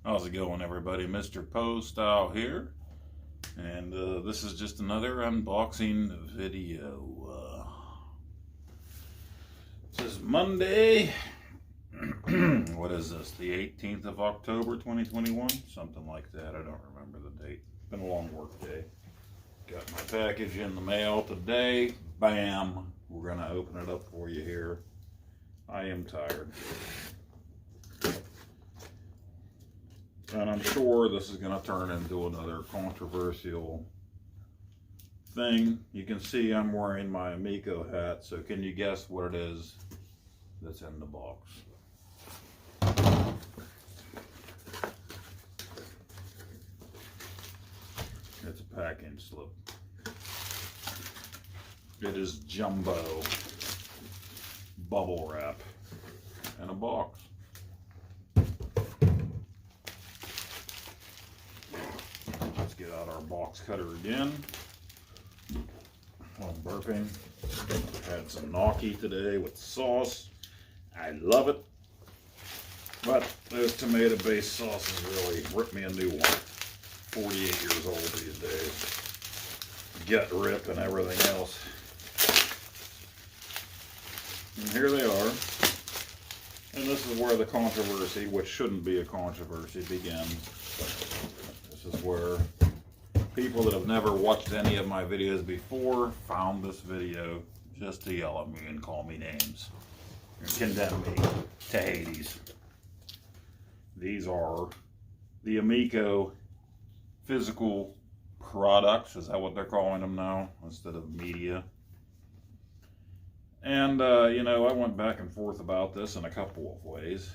How's it going, everybody? Mr. Poestyle here, and this is just another unboxing video. This is Monday. What is this? The 18th of October, 2021? Something like that. I don't remember the date. It's been a long work day. Got my package in the mail today. Bam! We're gonna open it up for you here. I am tired. And I'm sure this is going to turn into another controversial thing. You can see I'm wearing my Amico hat, so can you guess what it is that's in the box? It's a packing slip. It is jumbo bubble wrap in a box. Get out our box cutter again. I'm burping. Had some gnocchi today with sauce. I love it. But those tomato-based sauces really ripped me a new one. 48 years old these days. Gut rip and everything else. And here they are. And this is where the controversy, which shouldn't be a controversy, begins. This is where people that have never watched any of my videos before found this video just to yell at me and call me names and condemn me to Hades. These are the Amico Physical products. Is that what they're calling them now instead of media? And you know, I went back and forth about this in a couple of ways.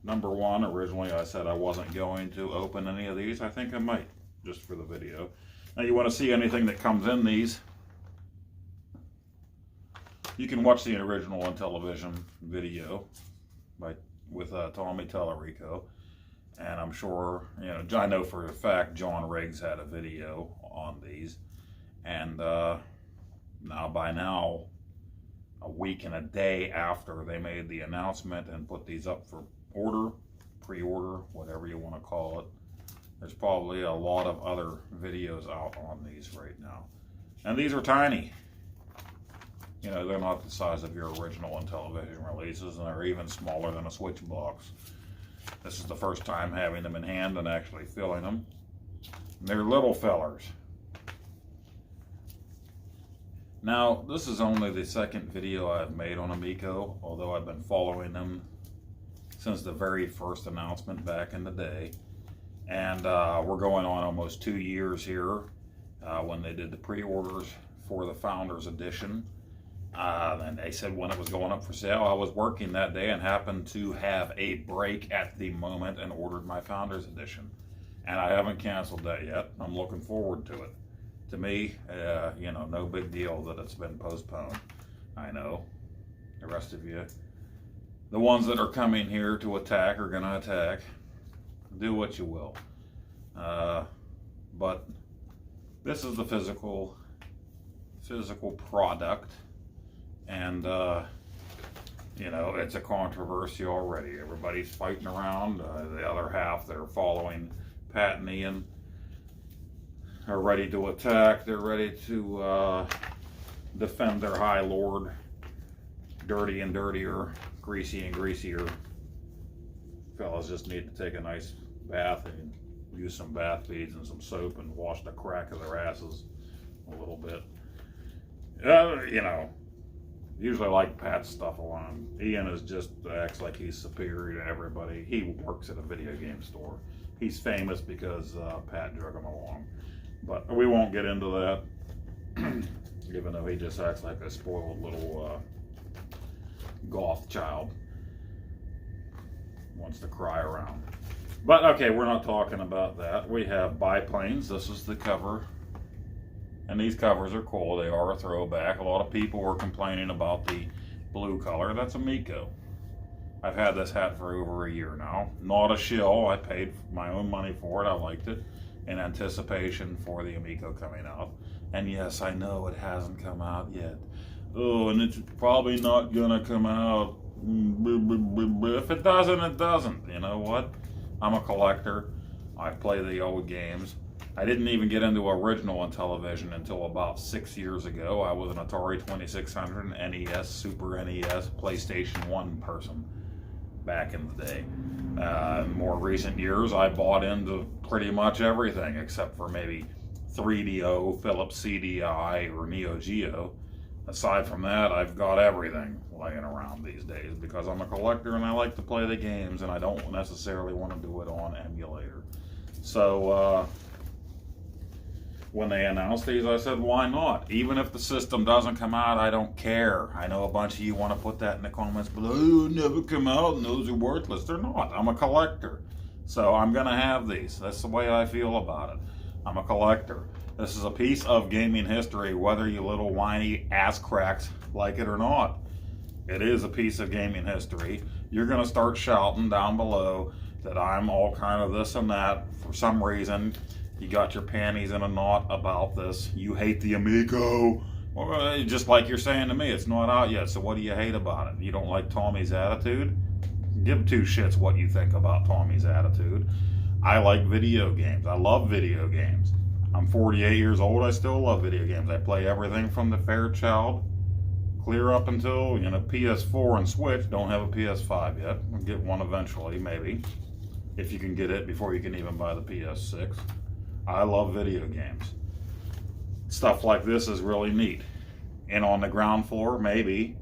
Number one, originally I said I wasn't going to open any of these. I think I might, just for the video. Now you want to see anything that comes in these, you can watch the original on television video with Tommy Tallarico. And I'm sure, you know, I know for a fact John Riggs had a video on these. And by now, a week and a day after they made the announcement and put these up for order, pre-order, whatever you want to call it, there's probably a lot of other videos out on these right now. And these are tiny. You know, they're not the size of your original on television releases, and they're even smaller than a Switch box. This is the first time having them in hand and actually feeling them. And they're little fellers. Now, this is only the second video I've made on Amico, although I've been following them since the very first announcement back in the day. And we're going on almost 2 years here when they did the pre-orders for the Founders Edition. And they said when it was going up for sale, I was working that day and happened to have a break at the moment and ordered my Founders Edition. And I haven't canceled that yet. I'm looking forward to it. To me, you know, no big deal that it's been postponed. I know. The rest of you, the ones that are coming here to attack are going to attack. Do what you will. But this is the physical product. And, you know, it's a controversy already. Everybody's fighting around. The other half that are following Pat and Ian are ready to attack. They're ready to defend their High Lord. Dirty and dirtier, greasy and greasier. Fellas just need to take a nice bath and use some bath beads and some soap and wash the crack of their asses a little bit. You know, usually I like Pat's stuff alone. Ian is just acts like he's superior to everybody. He works at a video game store. He's famous because Pat drug him along. But we won't get into that, even though he just acts like a spoiled little goth child. Wants to cry around. But okay, we're not talking about that. We have biplanes. This is the cover. And these covers are cool. They are a throwback. A lot of people were complaining about the blue color. That's Amico. I've had this hat for over a year now. Not a shill. I paid my own money for it. I liked it in anticipation for the Amico coming out. And yes, I know it hasn't come out yet. Oh, and it's probably not gonna come out. If it doesn't, it doesn't. You know what? I'm a collector. I play the old games. I didn't even get into original on television until about 6 years ago. I was an Atari 2600, NES, Super NES, PlayStation 1 person back in the day. In more recent years, I bought into pretty much everything except for maybe 3DO, Philips CDI, or Neo Geo. Aside from that, I've got everything laying around these days because I'm a collector and I like to play the games and I don't necessarily want to do it on emulator. So when they announced these, I said, why not? Even if the system doesn't come out, I don't care. I know a bunch of you want to put that in the comments below. Oh, it'll never come out and those are worthless. They're not. I'm a collector. So I'm going to have these. That's the way I feel about it. I'm a collector. This is a piece of gaming history, whether you little whiny ass cracks like it or not. It is a piece of gaming history. You're going to start shouting down below that I'm all kind of this and that. For some reason, you got your panties in a knot about this. You hate the Amico. Well, just like you're saying to me, it's not out yet, so what do you hate about it? You don't like Tommy's attitude? Give two shits what you think about Tommy's attitude. I like video games. I love video games. I'm 48 years old. I still love video games. I play everything from the Fairchild clear up until, PS4 and Switch. Don't have a PS5 yet. I'll get one eventually, maybe. If you can get it before you can even buy the PS6. I love video games. Stuff like this is really neat. And on the ground floor, maybe.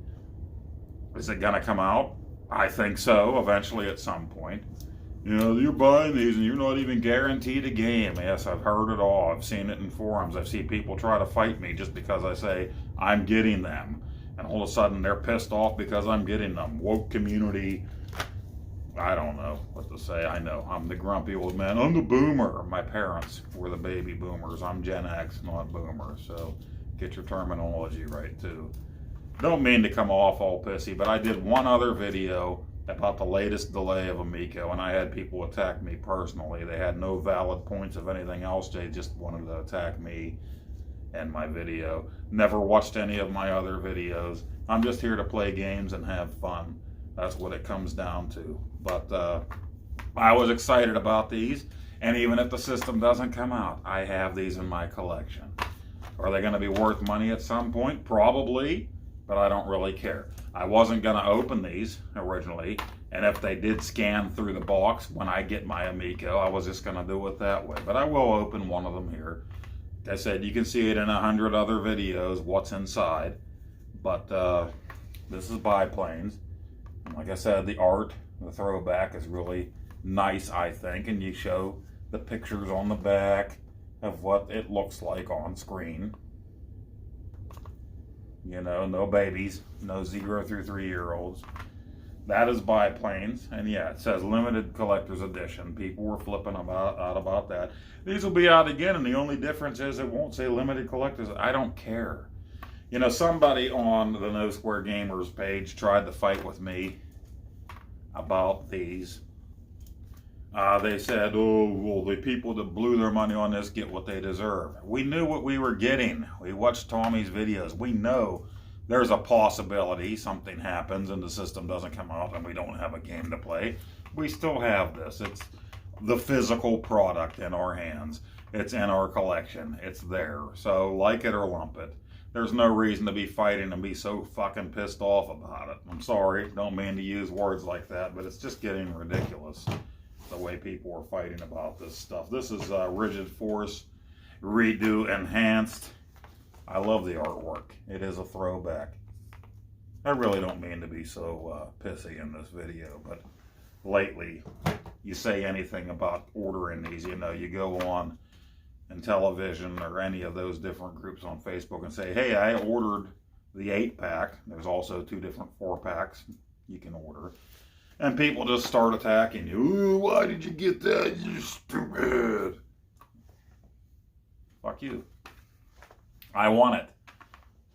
Is it gonna come out? I think so, eventually at some point. You're buying these and you're not even guaranteed a game. Yes, I've heard it all. I've seen it in forums. I've seen people try to fight me just because I say I'm getting them. And all of a sudden they're pissed off because I'm getting them. Woke community. I don't know what to say. I know. I'm the grumpy old man. I'm the boomer. My parents were the baby boomers. I'm Gen X, not boomer. So get your terminology right too. Don't mean to come off all pissy, but I did one other video about the latest delay of Amico, and I had people attack me personally. They had no valid points of anything else. They just wanted to attack me and my video. Never watched any of my other videos. I'm just here to play games and have fun. That's what it comes down to. But I was excited about these, and even if the system doesn't come out, I have these in my collection. Are they going to be worth money at some point? Probably, but I don't really care. I wasn't going to open these originally, and if they did scan through the box when I get my Amico, I was just going to do it that way. But I will open one of them here. Like I said, you can see it in 100 other videos, what's inside. But this is biplanes. And like I said, the art, the throwback is really nice, I think. And you show the pictures on the back of what it looks like on screen. No babies, no 0 through 3-year-olds. That is biplanes, and yeah, it says limited collector's edition. People were flipping out about that. These will be out again, and the only difference is it won't say limited collector's. I don't care. Somebody on the No Square Gamers page tried to fight with me about these. They said, oh, well, the people that blew their money on this get what they deserve. We knew what we were getting. We watched Tommy's videos. We know there's a possibility something happens and the system doesn't come out and we don't have a game to play. We still have this. It's the physical product in our hands. It's in our collection. It's there. So like it or lump it. There's no reason to be fighting and be so fucking pissed off about it. I'm sorry. Don't mean to use words like that, but it's just getting ridiculous. The way people are fighting about this stuff. This is Rigid Force Redo Enhanced. I love the artwork. It is a throwback. I really don't mean to be so pissy in this video, but lately, you say anything about ordering these, you go on in television or any of those different groups on Facebook and say, hey, I ordered the 8-pack. There's also 2 different 4-packs you can order. And people just start attacking you. Ooh, why did you get that? You stupid. Fuck you. I want it.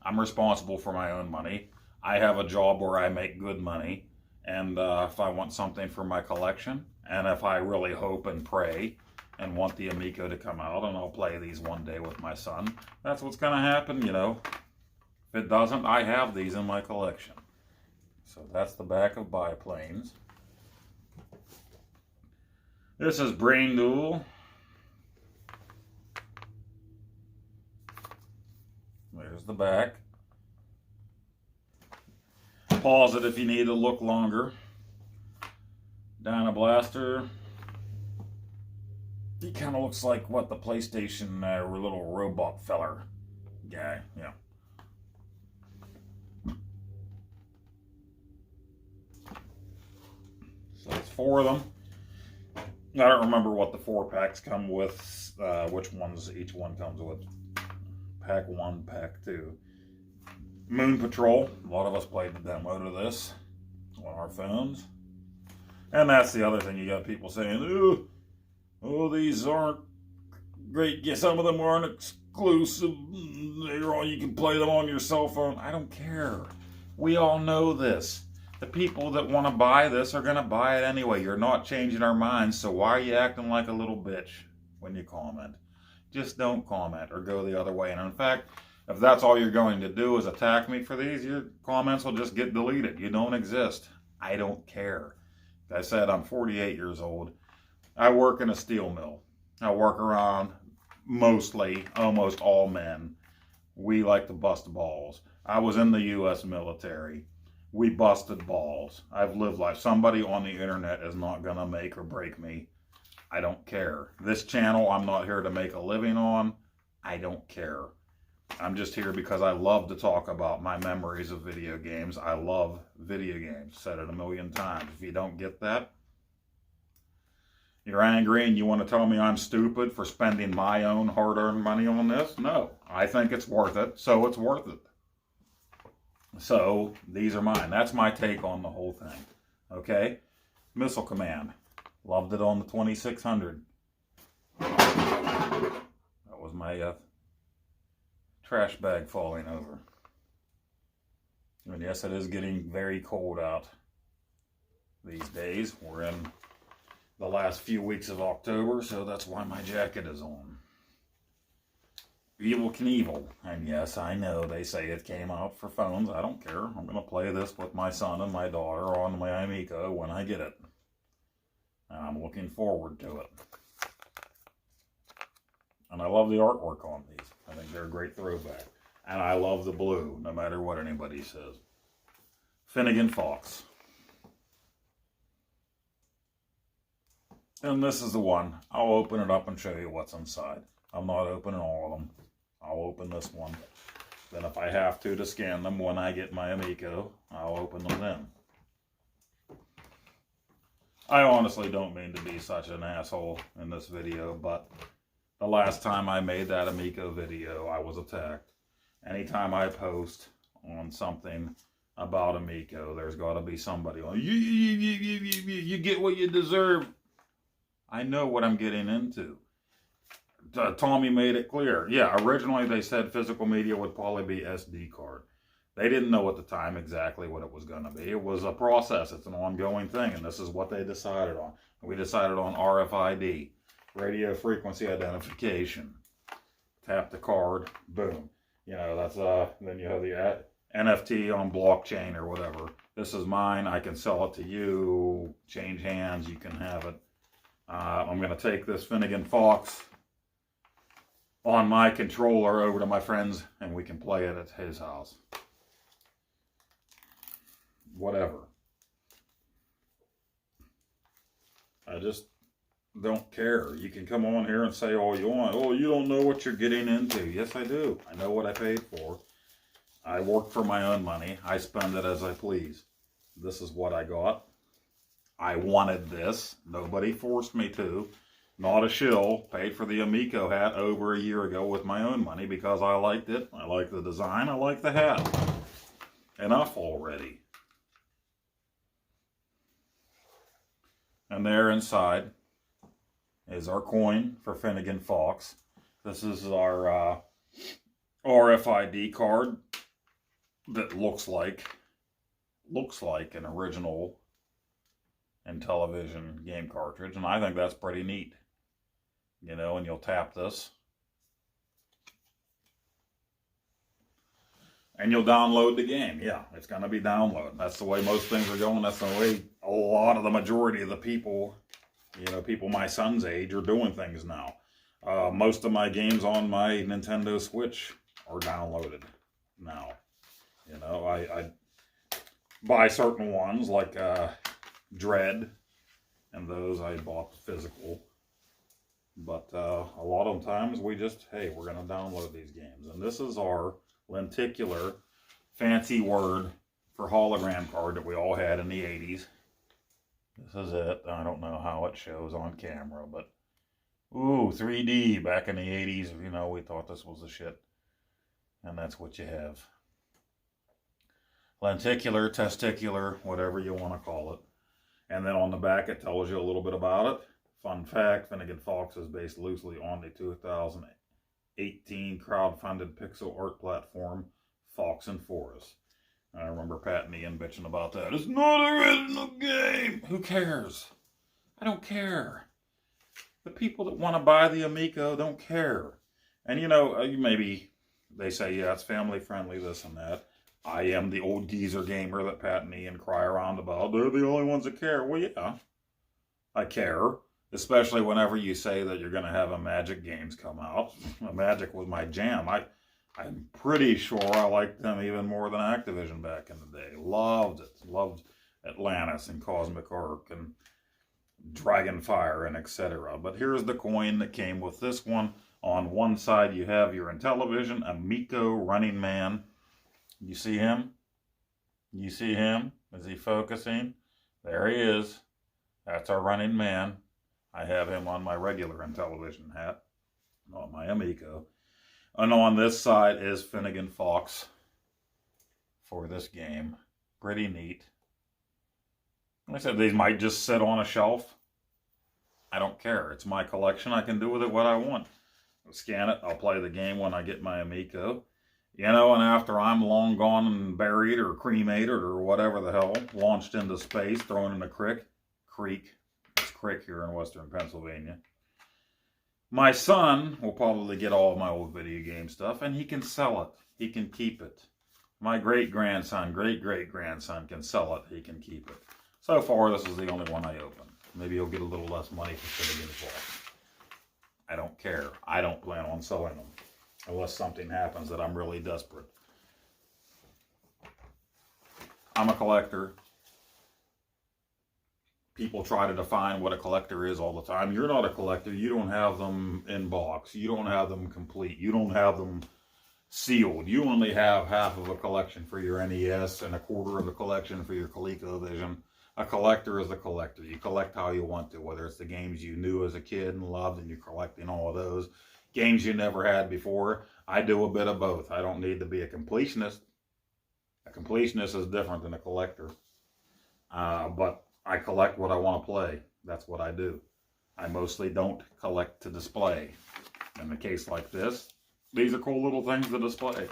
I'm responsible for my own money. I have a job where I make good money. And if I want something for my collection, and if I really hope and pray and want the Amico to come out, and I'll play these one day with my son, that's what's going to happen, If it doesn't, I have these in my collection. So that's the back of biplanes. This is Brain Duel. There's the back. Pause it if you need to look longer. Dyna Blaster. He kind of looks like what the PlayStation little robot feller guy. Yeah. So it's 4 of them. I don't remember what the 4 packs come with, which ones each one comes with. Pack 1, Pack 2. Moon Patrol. A lot of us played the demo to this on our phones. And that's the other thing. You got people saying, oh, these aren't great. Yeah, some of them aren't exclusive. You can play them on your cell phone. I don't care. We all know this. The people that want to buy this are going to buy it anyway. You're not changing our minds, so why are you acting like a little bitch when you comment? Just don't comment or go the other way. And in fact, if that's all you're going to do is attack me for these, your comments will just get deleted. You don't exist. I don't care. Like I said, I'm 48 years old. I work in a steel mill. I work around mostly, almost all men. We like to bust balls. I was in the U.S. military. We busted balls. I've lived life. Somebody on the internet is not going to make or break me. I don't care. This channel, I'm not here to make a living on. I don't care. I'm just here because I love to talk about my memories of video games. I love video games. Said it a million times. If you don't get that, you're angry and you want to tell me I'm stupid for spending my own hard-earned money on this? No. I think it's worth it, so it's worth it. So, these are mine. That's my take on the whole thing. Okay? Missile Command. Loved it on the 2600. That was my trash bag falling over. And yes, it is getting very cold out these days. We're in the last few weeks of October, so that's why my jacket is on. Evel Knievel. And yes, I know they say it came out for phones. I don't care. I'm going to play this with my son and my daughter on my Amico when I get it. And I'm looking forward to it. And I love the artwork on these. I think they're a great throwback. And I love the blue, no matter what anybody says. Finnegan Fox. And this is the one. I'll open it up and show you what's inside. I'm not opening all of them. I'll open this one. Then if I have to scan them when I get my Amico, I'll open them then. I honestly don't mean to be such an asshole in this video, but the last time I made that Amico video, I was attacked. Anytime I post on something about Amico, there's got to be somebody on, you get what you deserve. I know what I'm getting into. Tommy made it clear. Yeah, originally they said physical media would probably be SD card. They didn't know at the time exactly what it was going to be. It was a process. It's an ongoing thing, and this is what they decided on. We decided on RFID, radio frequency identification. Tap the card, boom. You know, that's then you have the NFT on blockchain or whatever. This is mine. I can sell it to you. Change hands. You can have it. I'm going to take this Finnegan Fox on my controller over to my friend's, and we can play it at his house. Whatever. I just don't care. You can come on here and say all you want. Oh, you don't know what you're getting into. Yes, I do. I know what I paid for. I work for my own money. I spend it as I please. This is what I got. I wanted this. Nobody forced me to. Not a shill. Paid for the Amico hat over a year ago with my own money because I liked it. I like the design. I like the hat. Enough already. And there inside is our coin for Finnegan Fox. This is our RFID card that looks like an original Intellivision game cartridge, and I think that's pretty neat. You know, and you'll tap this, and you'll download the game. Yeah, it's going to be downloaded. That's the way most things are going. That's the way a lot of the majority of the people You know, people my son's age are doing things now. Most of my games on my Nintendo Switch are downloaded now. You know, I buy certain ones like Dread, and those I bought physical. But a lot of times we just, hey, we're going to download these games. And this is our lenticular, fancy word for hologram card that we all had in the 80s. This is it. I don't know how it shows on camera, but ooh, 3D back in the 80s, you know, we thought this was the shit. And that's what you have. Lenticular, testicular, whatever you want to call it. And then on the back it tells you a little bit about it. Fun fact, Finnegan Fox is based loosely on the 2018 crowdfunded pixel art platform, Fox and Forest. I remember Pat and Ian bitching about that. It's not an original game. Who cares? I don't care. The people that want to buy the Amico don't care. And you know, maybe they say, yeah, it's family friendly, this and that. I am the old geezer gamer that Pat and Ian cry around about. They're the only ones that care. Well, yeah, I care. Especially whenever you say that you're going to have a Magic games come out. Magic was my jam. I'm pretty sure I liked them even more than Activision back in the day. Loved it. Loved Atlantis and Cosmic Arc and Dragonfire and etc. But here's the coin that came with this one. On one side you have your Intellivision Amico Running Man. You see him? You see him? Is he focusing? There he is. That's our running man. I have him on my regular Intellivision hat, not my Amico. And on this side is Finnegan Fox for this game. Pretty neat. Like I said, these might just sit on a shelf. I don't care. It's my collection. I can do with it what I want. I'll scan it. I'll play the game when I get my Amico. You know, and after I'm long gone and buried or cremated or whatever the hell, launched into space, thrown in a creek. It's creek here in western Pennsylvania. My son will probably get all of my old video game stuff, and he can sell it. He can keep it. My great-grandson can sell it. He can keep it. So far, this is the only one I open. Maybe he'll get a little less money for Finnegan Fox. I don't care. I don't plan on selling them. Unless something happens that I'm really desperate. I'm a collector. People try to define what a collector is all the time. You're not a collector. You don't have them in box. You don't have them complete. You don't have them sealed. You only have half of a collection for your NES and a quarter of a collection for your ColecoVision. A collector is a collector. You collect how you want to, whether it's the games you knew as a kid and loved and you're collecting all of those. Games you never had before. I do a bit of both. I don't need to be a completionist. A completionist is different than a collector. But I collect what I want to play. That's what I do. I mostly don't collect to display. In a case like this, these are cool little things to display.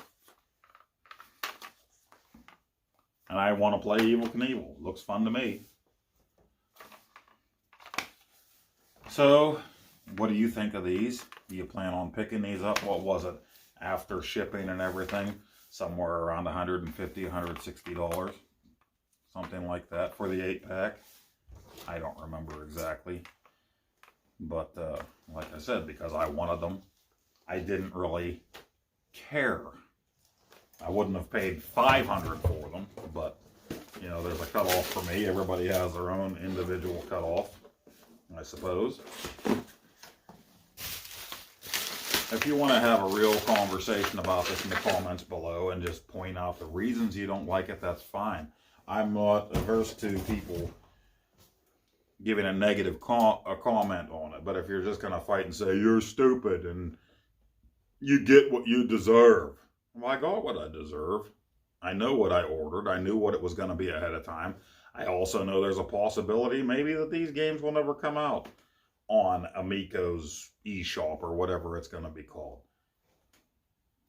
And I want to play Evel Knievel. Looks fun to me. So, what do you think of these? Do you plan on picking these up? What was it? After shipping and everything, somewhere around $150, $160. Something like that for the 8-pack. I don't remember exactly. But, like I said, because I wanted them, I didn't really care. I wouldn't have paid $500 for them, but, you know, there's a cutoff for me. Everybody has their own individual cutoff, I suppose. If you want to have a real conversation about this in the comments below and just point out the reasons you don't like it, that's fine. I'm not averse to people giving a negative comment on it. But if you're just going to fight and say, you're stupid and you get what you deserve. Well, I got what I deserve. I know what I ordered. I knew what it was going to be ahead of time. I also know there's a possibility maybe that these games will never come out on Amico's eShop or whatever it's going to be called.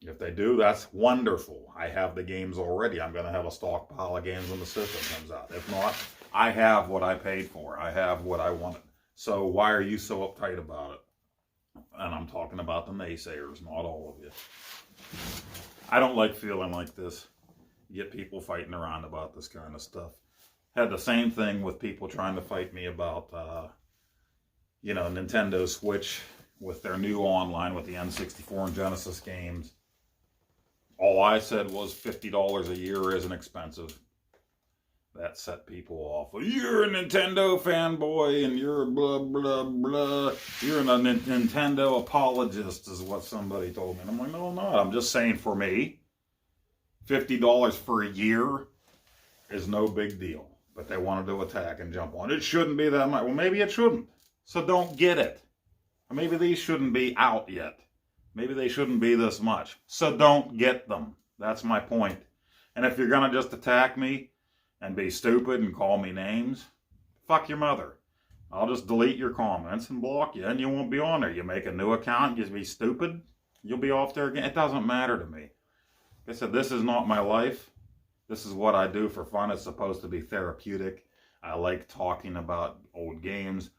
If they do, that's wonderful. I have the games already. I'm going to have a stockpile of games when the system comes out. If not, I have what I paid for. I have what I wanted. So why are you so uptight about it? And I'm talking about the naysayers, not all of you. I don't like feeling like this. Get people fighting around about this kind of stuff. Had the same thing with people trying to fight me about you know, Nintendo Switch with their new online with the N64 and Genesis games. All I said was $50 a year isn't expensive. That set people off. You're a Nintendo fanboy and you're blah, blah, blah. You're a Nintendo apologist is what somebody told me. And I'm like, no, I'm not. I'm just saying for me, $50 for a year is no big deal. But they wanted to attack and jump on it. It shouldn't be that much. Well, maybe it shouldn't. So don't get it. Or maybe these shouldn't be out yet. Maybe they shouldn't be this much. So don't get them. That's my point. And if you're going to just attack me and be stupid and call me names, fuck your mother. I'll just delete your comments and block you and you won't be on there. You make a new account, you be stupid, you'll be off there again. It doesn't matter to me. Like I said, this is not my life. This is what I do for fun. It's supposed to be therapeutic. I like talking about old games.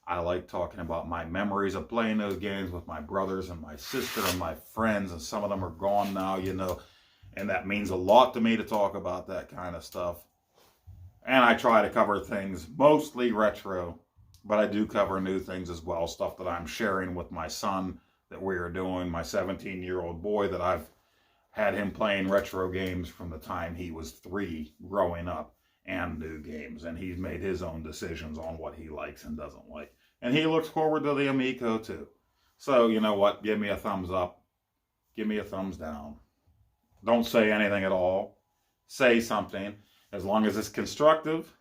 I like talking about my memories of playing those games with my brothers and my sister and my friends, and some of them are gone now, you know, and that means a lot to me to talk about that kind of stuff. And I try to cover things mostly retro, but I do cover new things as well, stuff that I'm sharing with my son that we are doing, my 17-year-old boy that I've had him playing retro games from the time he was 3 growing up, and new games, and he's made his own decisions on what he likes and doesn't like. And he looks forward to the Amico too. So, you know what? Give me a thumbs up. Give me a thumbs down. Don't say anything at all. Say something. As long as it's constructive.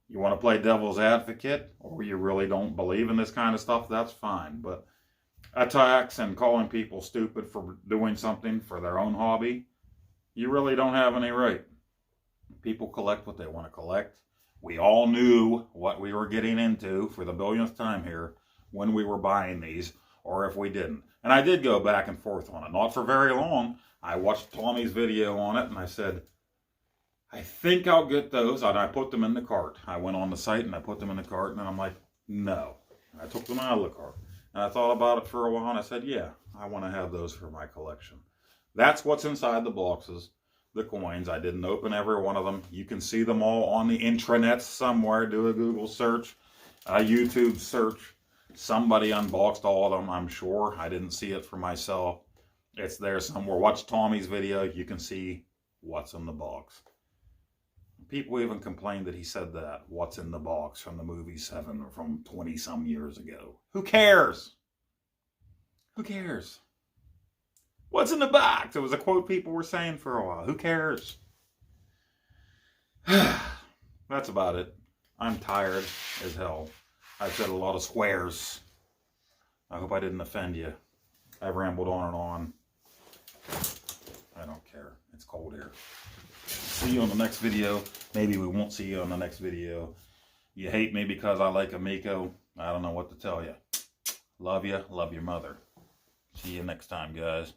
You want to play devil's advocate, or you really don't believe in this kind of stuff, that's fine. But attacks and calling people stupid for doing something for their own hobby, you really don't have any right. People collect what they want to collect. We all knew what we were getting into for the billionth time here when we were buying these, or if we didn't. And I did go back and forth on it. Not for very long. I watched Tommy's video on it, and I said, I think I'll get those. And I put them in the cart. I went on the site, and I put them in the cart, and then I'm like, no. I took them out of the cart. And I thought about it for a while, and I said, yeah, I want to have those for my collection. That's what's inside the boxes. The coins. I didn't open every one of them. You can see them all on the intranet somewhere. Do a Google search, a YouTube search. Somebody unboxed all of them, I'm sure. I didn't see it for myself. It's there somewhere. Watch Tommy's video. You can see what's in the box. People even complained that he said that. What's in the box from the movie 7 or from 20-some years ago. Who cares? Who cares? What's in the box? It was a quote people were saying for a while. Who cares? That's about it. I'm tired as hell. I've said a lot of swears. I hope I didn't offend you. I've rambled on and on. I don't care. It's cold here. See you on the next video. Maybe we won't see you on the next video. You hate me because I like Amico. I don't know what to tell you. Love you. Love your mother. See you next time, guys.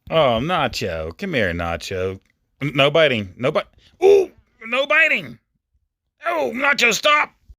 Oh, Nacho. Come here, Nacho. No biting. No bite. Ooh, no biting. Oh, Nacho, stop.